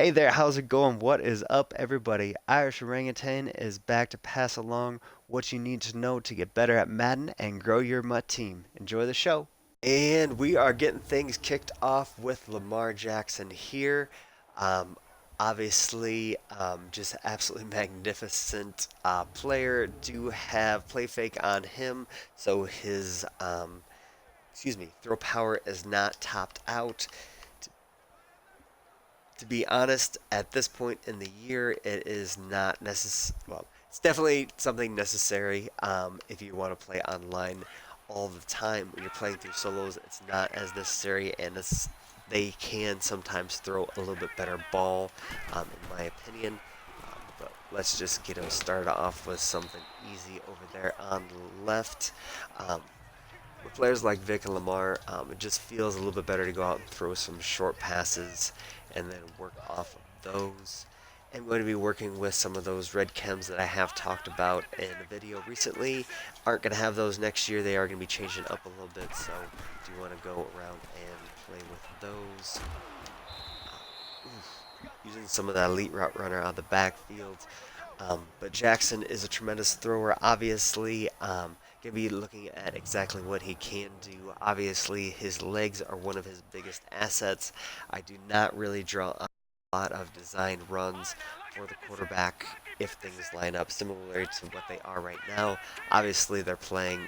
Hey there, how's it going? What is up, everybody? Irish Orangutan is back to pass along what you need to know to get better at Madden and grow your Mutt team. Enjoy the show. And we are getting things kicked off with Lamar Jackson here. Um, obviously, just absolutely magnificent player. Do have play fake on him, so his throw power is not topped out. To be honest, at this point in the year, it is not necessary. Well, it's definitely something necessary if you want to play online all the time. When you're playing through solos, it's not as necessary, and they can sometimes throw a little bit better ball, in my opinion. But let's just get them started off with something easy over there on the left. Um, with players like Vick and Lamar, it just feels a little bit better to go out and throw some short passes and then work off of those. I'm going to be working with some of those red chems that I have talked about in a video recently. Aren't going to have those next year. They are going to be changing up a little bit, so do you want to go around and play with those. Using some of that elite route runner on the backfield. But Jackson is a tremendous thrower, obviously. Going to be looking at exactly what he can do. Obviously, his legs are one of his biggest assets. I do not really draw a lot of designed runs for the quarterback if things line up similarly to what they are right now. Obviously, they're playing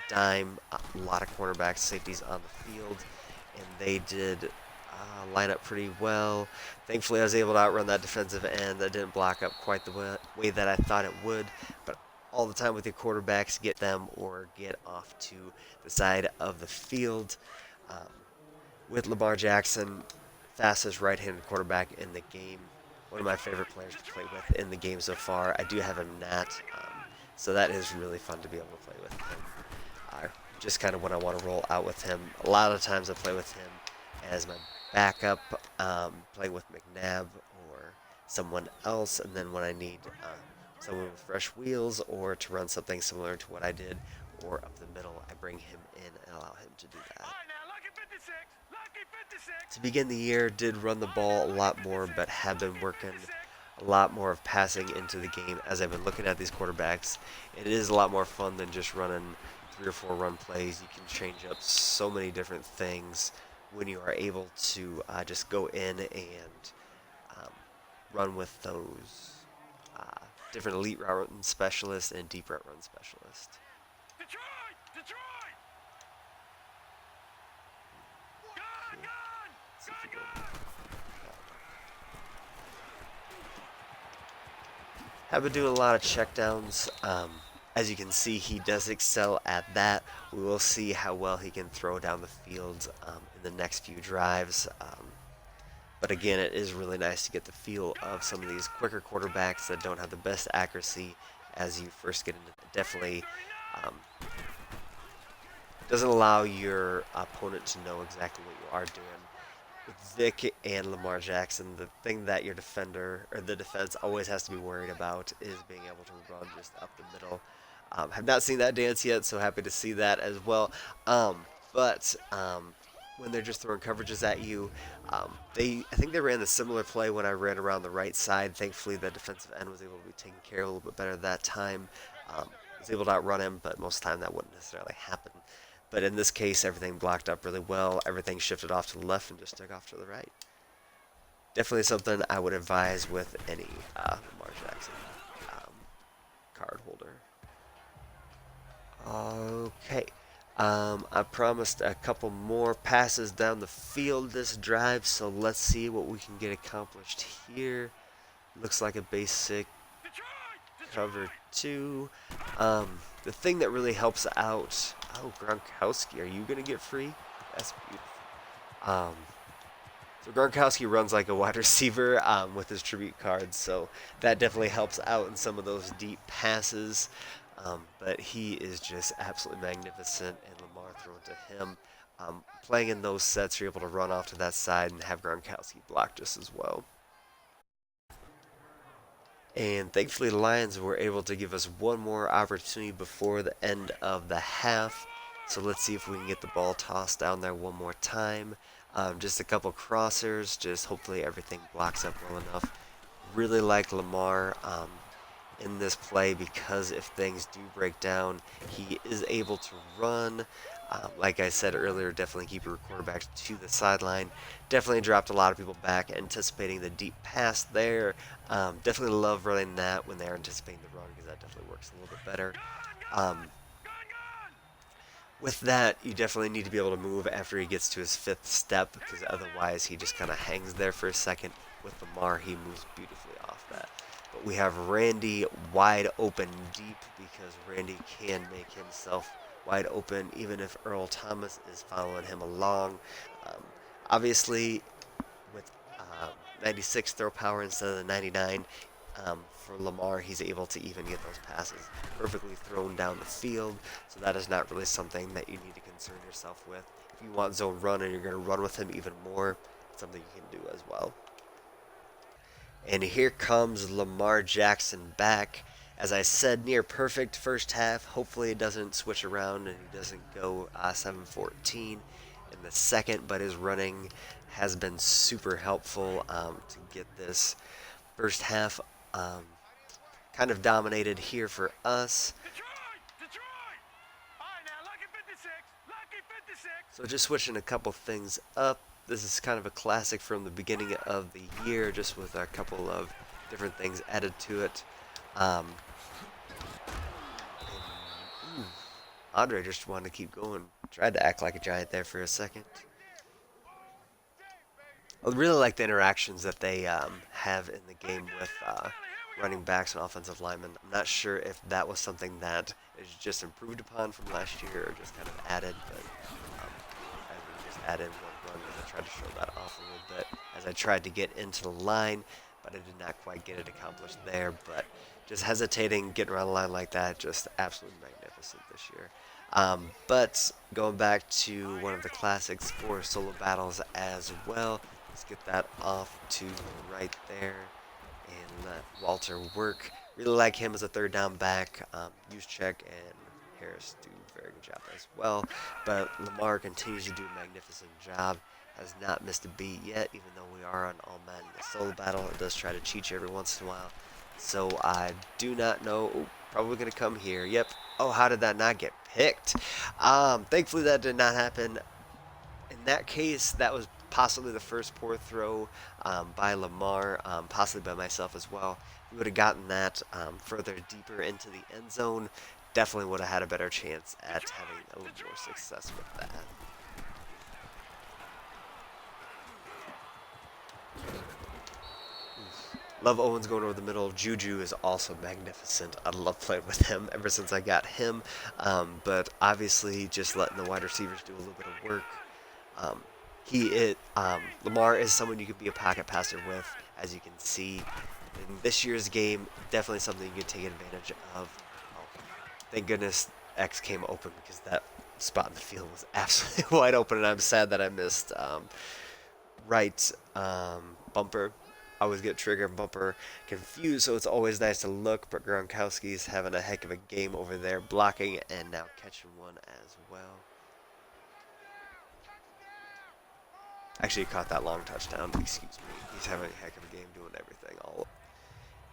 dime, a lot of cornerbacks, safeties on the field, and they did line up pretty well. Thankfully, I was able to outrun that defensive end. That didn't block up quite the way that I thought it would, but all the time with your quarterbacks, get them or get off to the side of the field. Um, with Lamar Jackson, fastest right-handed quarterback in the game, one of my favorite players to play with in the game so far. I do have him Nat, so that is really fun to be able to play with him. Just kind of when I want to roll out with him. A lot of times I play with him as my backup, playing with McNabb or someone else, and then when I need someone with fresh wheels or to run something similar to what I did or up the middle, I bring him in and allow him to do that. To begin the year, did run the ball a lot more, but have been working a lot more of passing into the game as I've been looking at these quarterbacks. It is a lot more fun than just running 3 or 4 run plays. You can change up so many different things when you are able to just go in and um, run with those uh, different elite route run specialists and deep route run specialists. Detroit! Detroit! Okay. See if we go. Have been doing a lot of checkdowns. As you can see, he does excel at that. We will see how well he can throw down the field in the next few drives. But again, it is really nice to get the feel of some of these quicker quarterbacks that don't have the best accuracy as you first get into it. Definitely doesn't allow your opponent to know exactly what you are doing. With Vick and Lamar Jackson, the thing that your defender or the defense always has to be worried about is being able to run just up the middle. Have not seen that dance yet, so happy to see that as well. But when they're just throwing coverages at you, I think they ran the similar play when I ran around the right side. Thankfully, the defensive end was able to be taken care of a little bit better that time. Was able to outrun him, but most of the time that wouldn't necessarily happen. But in this case, everything blocked up really well. Everything shifted off to the left and just took off to the right. Definitely something I would advise with any Lamar Jackson card holder. Okay. I promised a couple more passes down the field this drive, so let's see what we can get accomplished here. Looks like a basic cover 2. The thing that really helps out... Oh, Gronkowski, are you going to get free? That's beautiful. So Gronkowski runs like a wide receiver with his tribute cards, so that definitely helps out in some of those deep passes. But he is just absolutely magnificent, and Lamar thrown to him. Playing in those sets, you're able to run off to that side and have Gronkowski block just as well. And thankfully, the Lions were able to give us one more opportunity before the end of the half. So let's see if we can get the ball tossed down there one more time. Just a couple crossers, just hopefully everything blocks up well enough. Really like Lamar in this play because if things do break down, he is able to run. Like I said earlier, definitely keep your quarterback to the sideline. Definitely dropped a lot of people back, anticipating the deep pass there. Definitely love running that when they're anticipating the run because that definitely works a little bit better. Um, with that, you definitely need to be able to move after he gets to his fifth step because otherwise he just kind of hangs there for a second. With Lamar, he moves beautifully off that. But we have Randy wide open deep because Randy can make himself wide open even if Earl Thomas is following him along. Um, Obviously, with 96 throw power instead of the 99, for Lamar, he's able to even get those passes perfectly thrown down the field. So that is not really something that you need to concern yourself with. If you want zone run and you're going to run with him even more, it's something you can do as well. And here comes Lamar Jackson back. As I said, near perfect first half. Hopefully it doesn't switch around and he doesn't go 7-14 in the second, but his running has been super helpful to get this first half um, kind of dominated here for us. So just switching a couple things up. This is kind of a classic from the beginning of the year, just with a couple of different things added to it. Um, and, Andre just wanted to keep going. Tried to act like a giant there for a second. I really like the interactions that they have in the game with running backs and offensive linemen. I'm not sure if that was something that is just improved upon from last year or just kind of added, but I would just add in one run as I tried to show that off a little bit as I tried to get into the line, but I did not quite get it accomplished there. But just hesitating, getting around the line like that, just absolutely magnificent this year. But going back to one of the classics for solo battles as well, let's get that off to right there and let Walter work. Really like him as a third down back. Juszczyk and Harris do a very good job as well. But Lamar continues to do a magnificent job. Has not missed a beat yet, even though we are on All Madden solo battle. It does try to cheat you every once in a while. So I do not know. Ooh, probably going to come here. Yep. Oh, how did that not get picked? Thankfully, that did not happen. In that case, that was possibly the first poor throw by Lamar, possibly by myself as well. If we would have gotten that further deeper into the end zone, definitely would have had a better chance at having a little more success with that. Love Owens going over the middle. Juju is also magnificent. I love playing with him ever since I got him. But obviously, just letting the wide receivers do a little bit of work. Um, Lamar is someone you can be a pocket passer with, as you can see. In this year's game, definitely something you can take advantage of. Oh, thank goodness X came open because that spot in the field was absolutely wide open, and I'm sad that I missed right bumper. I always get trigger and bumper confused, so it's always nice to look. But Gronkowski's having a heck of a game over there, blocking and now catching one as well. Actually, he caught that long touchdown. Excuse me. He's having a heck of a game doing everything. All.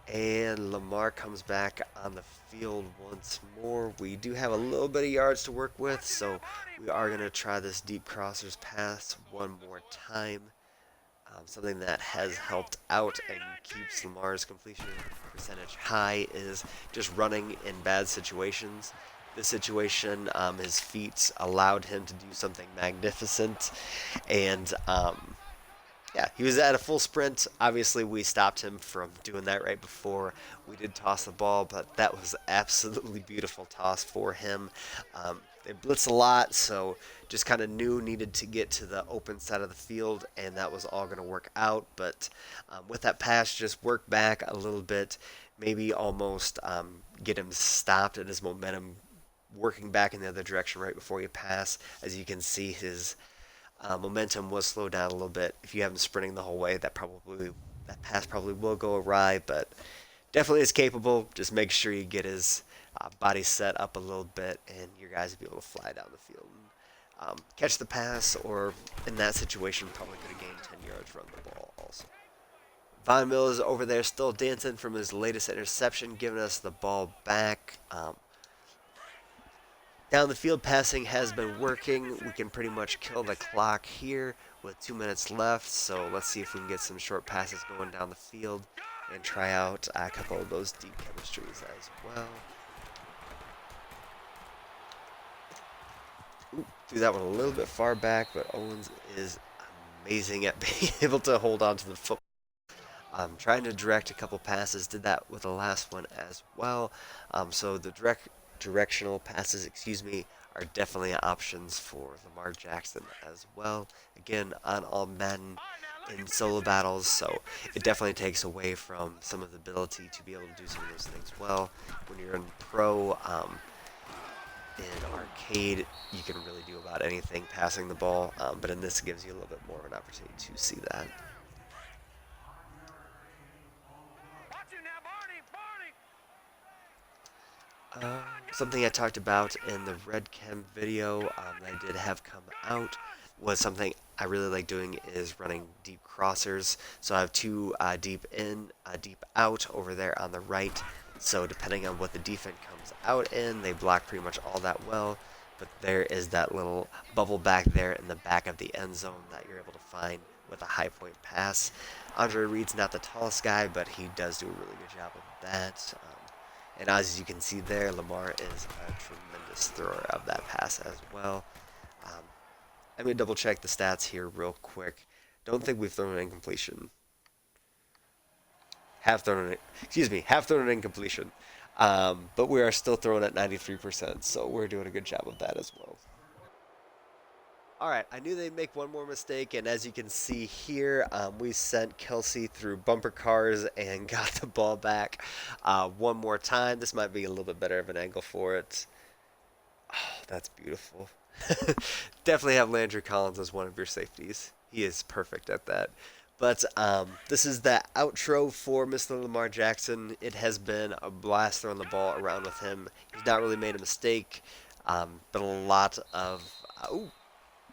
And Lamar comes back on the field once more. We do have a little bit of yards to work with, so we are going to try this deep crossers pass one more time. Something that has helped out and keeps Lamar's completion percentage high is just running in bad situations. This situation, his feet allowed him to do something magnificent, and yeah, he was at a full sprint. Obviously, we stopped him from doing that right before we did toss the ball, but that was absolutely beautiful toss for him. They blitz a lot, so just kind of knew needed to get to the open side of the field, and that was all going to work out. But with that pass, just work back a little bit, maybe almost get him stopped at his momentum, working back in the other direction right before you pass. As you can see, his momentum was slowed down a little bit. If you have him sprinting the whole way, that pass probably will go awry, but definitely is capable. Just make sure you get his body set up a little bit, and your guys will be able to fly down the field. catch the pass, or in that situation, probably could have gained 10 yards running the ball also. Von Miller is over there still dancing from his latest interception, giving us the ball back. Down the field passing has been working. We can pretty much kill the clock here with 2 minutes left. So let's see if we can get some short passes going down the field and try out a couple of those deep chemistries as well. Ooh, threw that one a little bit far back, but Owens is amazing at being able to hold on to the football. Trying to direct a couple passes, did that with the last one as well. So the directional passes, are definitely options for Lamar Jackson as well. Again, on all Madden in solo battles, so it definitely takes away from some of the ability to be able to do some of those things well. When you're in pro, in arcade, you can really do about anything passing the ball, but in this it gives you a little bit more of an opportunity to see that. Something I talked about in the Red Chem video that I did have come out was something I really like doing is running deep crossers. So I have two deep in, deep out over there on the right. So depending on what the defense comes out in, they block pretty much all that well. But there is that little bubble back there in the back of the end zone that you're able to find with a high point pass. Andre Reed's not the tallest guy, but he does do a really good job of that. And as you can see there, Lamar is a tremendous thrower of that pass as well. I'm going to double check the stats here real quick. Don't think we've thrown an incompletion. Have thrown an incompletion. But we are still throwing at 93%, so we're doing a good job of that as well. All right, I knew they'd make one more mistake, and as you can see here, we sent Kelsey through bumper cars and got the ball back one more time. This might be a little bit better of an angle for it. Oh, that's beautiful. Definitely have Landry Collins as one of your safeties. He is perfect at that. But this is the outro for Mr. Lamar Jackson. It has been a blast throwing the ball around with him. He's not really made a mistake, but a lot of... ooh.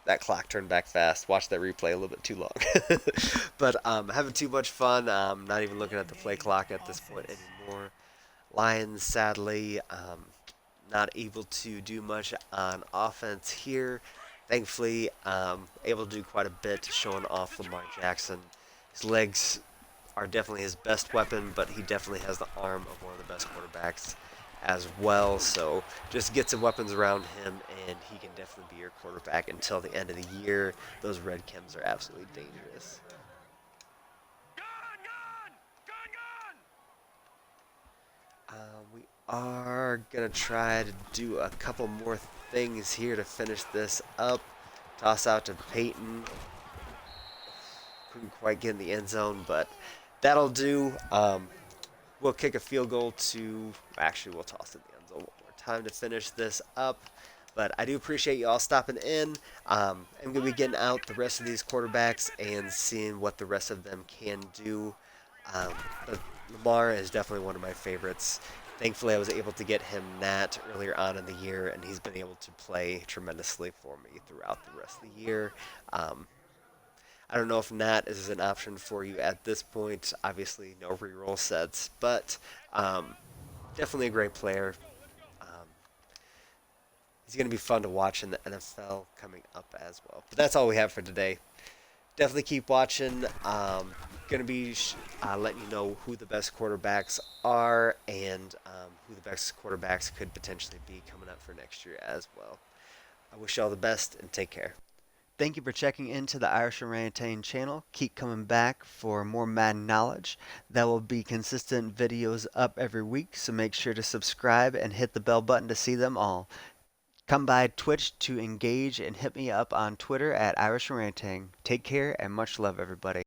That clock turned back fast. Watched that replay a little bit too long. But having too much fun. Not even looking at the play clock at this point anymore. Lions, sadly, not able to do much on offense here. Thankfully, able to do quite a bit showing off Lamar Jackson. His legs are definitely his best weapon, but he definitely has the arm of one of the best quarterbacks as well. So just get some weapons around him, and he can definitely be your quarterback until the end of the year. Those red chems are absolutely dangerous. We are going to try to do a couple more things here to finish this up. Toss out to Peyton. Couldn't quite get in the end zone, but that'll do. We'll kick a field goal to... Actually, we'll toss in the end zone one more time to finish this up. But I do appreciate you all stopping in. I'm going to be getting out the rest of these quarterbacks and seeing what the rest of them can do. But Lamar is definitely one of my favorites. Thankfully, I was able to get him Nat earlier on in the year, and he's been able to play tremendously for me throughout the rest of the year. I don't know if Nat is an option for you at this point. Obviously, no reroll sets, but definitely a great player. He's going to be fun to watch in the NFL coming up as well. But that's all we have for today. Definitely keep watching. Going to be letting you know who the best quarterbacks are and who the best quarterbacks could potentially be coming up for next year as well. I wish you all the best and take care. Thank you for checking into the Irish Orangutan channel. Keep coming back for more Madden knowledge. There will be consistent videos up every week, so make sure to subscribe and hit the bell button to see them all. Come by Twitch to engage and hit me up on Twitter at Irish Orangutan. Take care and much love, everybody.